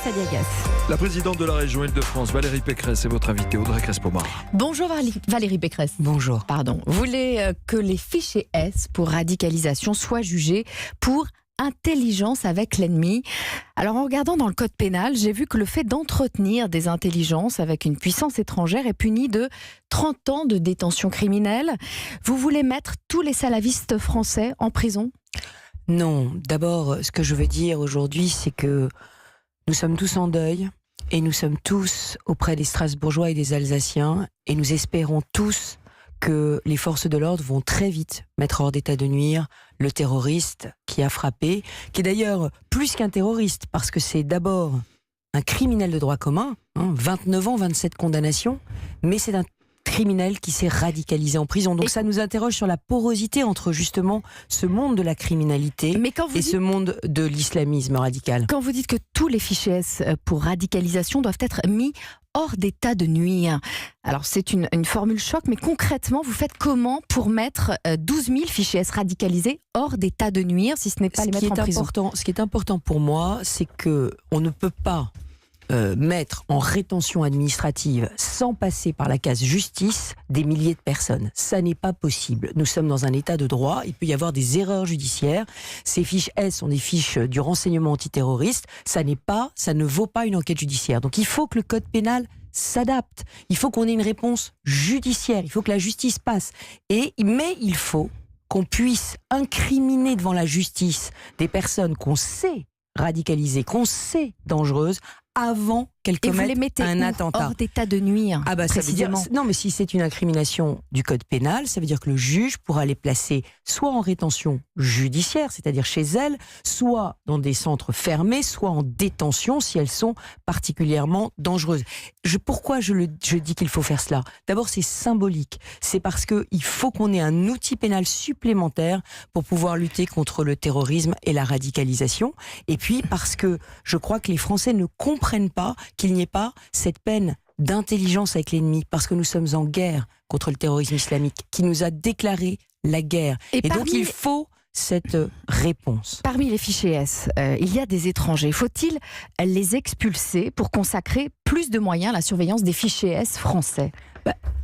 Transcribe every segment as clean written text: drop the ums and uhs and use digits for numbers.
Alfred Yagas. La présidente de la région Île-de-France, Valérie Pécresse, est votre invitée, Audrey Crespo-Mara. Bonjour Valérie Pécresse. Bonjour. Pardon. Vous voulez que les fichiers S pour radicalisation soient jugés pour intelligence avec l'ennemi. Alors en regardant dans le code pénal, j'ai vu que le fait d'entretenir des intelligences avec une puissance étrangère est puni de 30 ans de détention criminelle. Vous voulez mettre tous les salavistes français en prison ? Non, d'abord, ce que je veux dire aujourd'hui, c'est que nous sommes tous en deuil et nous sommes tous auprès des Strasbourgeois et des Alsaciens et nous espérons tous que les forces de l'ordre vont très vite mettre hors d'état de nuire le terroriste qui a frappé, qui est d'ailleurs plus qu'un terroriste, parce que c'est d'abord un criminel de droit commun, 29 ans, 27 condamnations, mais c'est un criminel qui s'est radicalisé en prison. Donc ça nous interroge sur la porosité entre justement ce monde de la criminalité et ce monde de l'islamisme radical. Quand vous dites que tous les fichiers S pour radicalisation doivent être mis hors d'état de nuire, alors c'est une formule choc, mais concrètement, vous faites comment pour mettre 12 000 fichiers S radicalisés hors d'état de nuire, si ce n'est pas les mettre en prison ? Ce qui est important pour moi, c'est qu'on ne peut pas mettre en rétention administrative sans passer par la case justice des milliers de personnes. Ça n'est pas possible. Nous sommes dans un état de droit, il peut y avoir des erreurs judiciaires. Ces fiches S sont des fiches du renseignement antiterroriste. Ça ne vaut pas une enquête judiciaire. Donc il faut que le code pénal s'adapte. Il faut qu'on ait une réponse judiciaire. Il faut que la justice passe. Mais il faut qu'on puisse incriminer devant la justice des personnes qu'on sait radicalisées, qu'on sait dangereuses, avant qu'elles commettent un attentat. Hors d'état de nuire. Ah bah ça veut dire, non, mais si c'est une incrimination du code pénal, ça veut dire que le juge pourra les placer soit en rétention judiciaire, c'est-à-dire chez elles, soit dans des centres fermés, soit en détention si elles sont particulièrement dangereuses. Pourquoi je dis qu'il faut faire cela ? D'abord, c'est symbolique. C'est parce qu'il faut qu'on ait un outil pénal supplémentaire pour pouvoir lutter contre le terrorisme et la radicalisation. Et puis parce que je crois que les Français ne comprennent pas qu'il n'y ait pas cette peine d'intelligence avec l'ennemi, parce que nous sommes en guerre contre le terrorisme islamique, qui nous a déclaré la guerre. Et donc il faut cette réponse. Parmi les fichiers S, il y a des étrangers. Faut-il les expulser pour consacrer plus de moyens à la surveillance des fichiers S français ?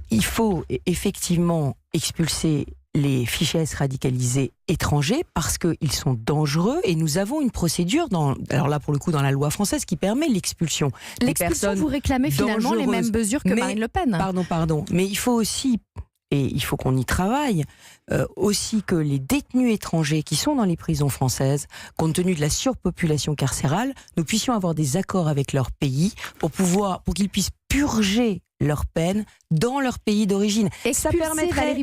Il faut effectivement expulser les fichiers S radicalisés étrangers parce qu'ils sont dangereux et nous avons une procédure, alors là pour le coup dans la loi française, qui permet l'expulsion. L'expulsion, vous réclamez finalement les mêmes mesures que Marine Le Pen. Pardon. Mais il faut aussi, et il faut qu'on y travaille, aussi que les détenus étrangers qui sont dans les prisons françaises, compte tenu de la surpopulation carcérale, nous puissions avoir des accords avec leur pays pour qu'ils puissent purger leur peine dans leur pays d'origine. Ça permettrait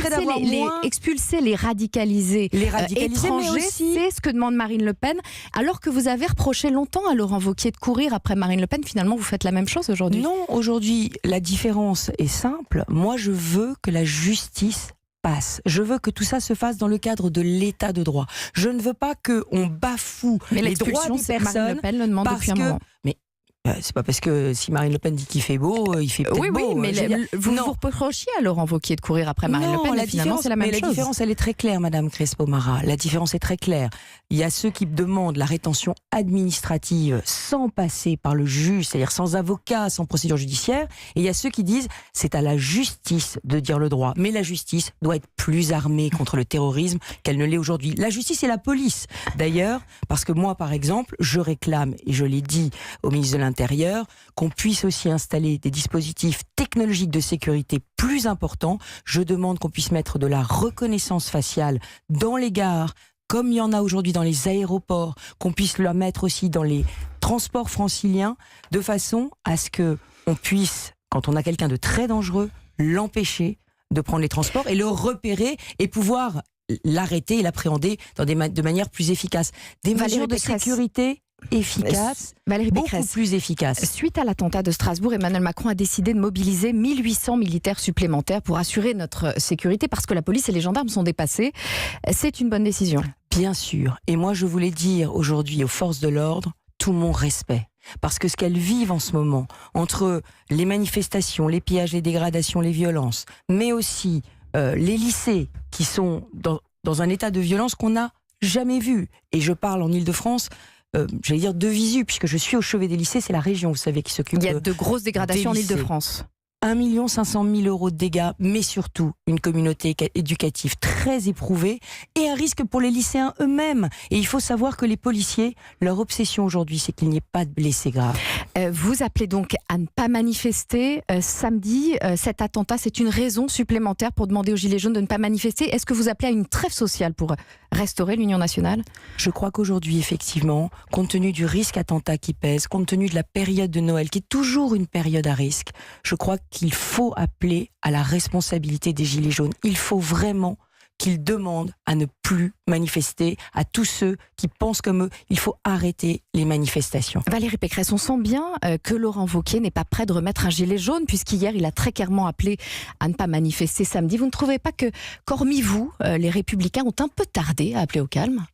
d'avoir expulser les radicalisés, étrangers, c'est ce que demande Marine Le Pen, alors que vous avez reproché longtemps à Laurent Wauquiez de courir après Marine Le Pen. Finalement, vous faites la même chose aujourd'hui. Non, aujourd'hui, la différence est simple. Moi, je veux que la justice passe. Je veux que tout ça se fasse dans le cadre de l'état de droit. Je ne veux pas qu'on bafoue les droits des personnes. Marine Le Pen le demande depuis un moment. C'est pas parce que si Marine Le Pen dit qu'il fait beau, il fait peut-être beau. Oui, mais vous reprochiez à Laurent Wauquiez de courir après Marine Le Pen, et finalement c'est la même chose. La différence, elle est très claire, Madame Crespo-Mara. La différence est très claire. Il y a ceux qui demandent la rétention administrative sans passer par le juge, c'est-à-dire sans avocat, sans procédure judiciaire, et il y a ceux qui disent c'est à la justice de dire le droit. Mais la justice doit être plus armée contre le terrorisme qu'elle ne l'est aujourd'hui. La justice et la police, d'ailleurs, parce que moi, par exemple, je réclame, et je l'ai dit au ministre de l'Intérieur, qu'on puisse aussi installer des dispositifs technologiques de sécurité plus importants. Je demande qu'on puisse mettre de la reconnaissance faciale dans les gares, comme il y en a aujourd'hui dans les aéroports, qu'on puisse la mettre aussi dans les transports franciliens, de façon à ce qu'on puisse, quand on a quelqu'un de très dangereux, l'empêcher de prendre les transports et le repérer et pouvoir l'arrêter et l'appréhender de manière plus efficace. Des mesures de sécurité efficace, beaucoup plus efficace. Suite à l'attentat de Strasbourg, Emmanuel Macron a décidé de mobiliser 1800 militaires supplémentaires pour assurer notre sécurité, parce que la police et les gendarmes sont dépassés. C'est une bonne décision. Bien sûr. Et moi, je voulais dire aujourd'hui aux forces de l'ordre, tout mon respect. Parce que ce qu'elles vivent en ce moment, entre les manifestations, les pillages, les dégradations, les violences, mais aussi les lycées qui sont dans un état de violence qu'on n'a jamais vu. Et je parle en Île-de-France j'allais dire de visu, puisque je suis au chevet des lycées, c'est la région, vous savez, qui s'occupe. Il y a de grosses dégradations en des lycées. Île-de-France. 1 500 000 € de dégâts, mais surtout une communauté éducative très éprouvée et un risque pour les lycéens eux-mêmes. Et il faut savoir que les policiers, leur obsession aujourd'hui, c'est qu'il n'y ait pas de blessés graves. Vous appelez donc à ne pas manifester samedi. Cet attentat, c'est une raison supplémentaire pour demander aux Gilets jaunes de ne pas manifester. Est-ce que vous appelez à une trêve sociale pour restaurer l'Union nationale ? Je crois qu'aujourd'hui, effectivement, compte tenu du risque attentat qui pèse, compte tenu de la période de Noël, qui est toujours une période à risque, je crois qu'il faut appeler à la responsabilité des Gilets jaunes. Il faut vraiment qu'ils demandent à ne plus manifester, à tous ceux qui pensent comme eux. Il faut arrêter les manifestations. Valérie Pécresse, on sent bien que Laurent Wauquiez n'est pas prêt de remettre un gilet jaune, puisqu'hier, il a très clairement appelé à ne pas manifester samedi. Vous ne trouvez pas qu'hormis vous, les Républicains ont un peu tardé à appeler au calme ?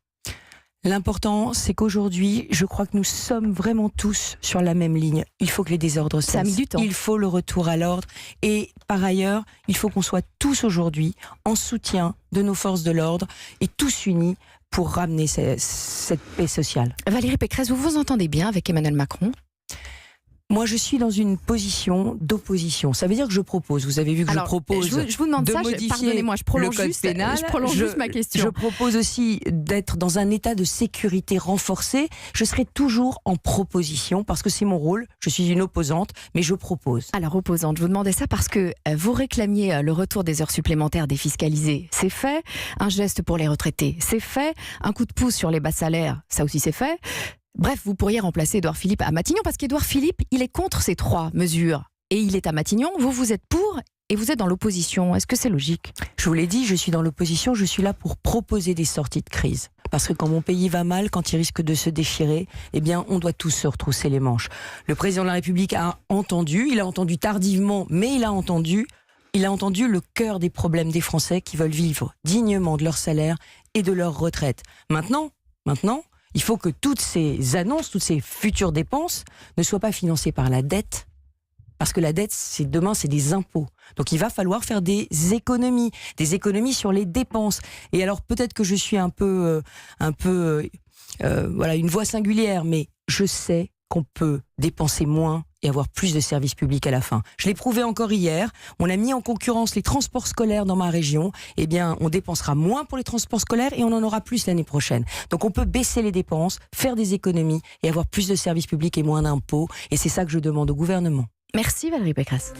L'important, c'est qu'aujourd'hui, je crois que nous sommes vraiment tous sur la même ligne. Il faut que les désordres cessent. Ça a mis du temps. Il faut le retour à l'ordre. Et par ailleurs, il faut qu'on soit tous aujourd'hui en soutien de nos forces de l'ordre et tous unis pour ramener cette paix sociale. Valérie Pécresse, vous vous entendez bien avec Emmanuel Macron ? Moi, je suis dans une position d'opposition. Ça veut dire que je propose. Vous avez vu que je propose je vous demande de ça, modifier pardonnez-moi, je prolonge le code juste, pénal. je prolonge juste ma question. Je propose aussi d'être dans un état de sécurité renforcé. Je serai toujours en proposition parce que c'est mon rôle. Je suis une opposante, mais je propose. Alors, opposante, je vous demandais ça parce que vous réclamiez le retour des heures supplémentaires défiscalisées. C'est fait. Un geste pour les retraités, c'est fait. Un coup de pouce sur les bas salaires, ça aussi c'est fait. Bref, vous pourriez remplacer Édouard Philippe à Matignon, parce qu'Édouard Philippe, il est contre ces 3 mesures. Et il est à Matignon, vous êtes pour, et vous êtes dans l'opposition. Est-ce que c'est logique ? Je vous l'ai dit, je suis dans l'opposition, je suis là pour proposer des sorties de crise. Parce que quand mon pays va mal, quand il risque de se déchirer, eh bien, on doit tous se retrousser les manches. Le président de la République a entendu, il a entendu tardivement, mais il a entendu le cœur des problèmes des Français qui veulent vivre dignement de leur salaire et de leur retraite. Maintenant, il faut que toutes ces annonces, toutes ces futures dépenses ne soient pas financées par la dette. Parce que la dette, demain, c'est des impôts. Donc il va falloir faire des économies sur les dépenses. Et alors peut-être que je suis une voix singulière, mais je sais qu'on peut dépenser moins et avoir plus de services publics à la fin. Je l'ai prouvé encore hier, on a mis en concurrence les transports scolaires dans ma région, eh bien on dépensera moins pour les transports scolaires et on en aura plus l'année prochaine. Donc on peut baisser les dépenses, faire des économies et avoir plus de services publics et moins d'impôts, et c'est ça que je demande au gouvernement. Merci Valérie Pécresse.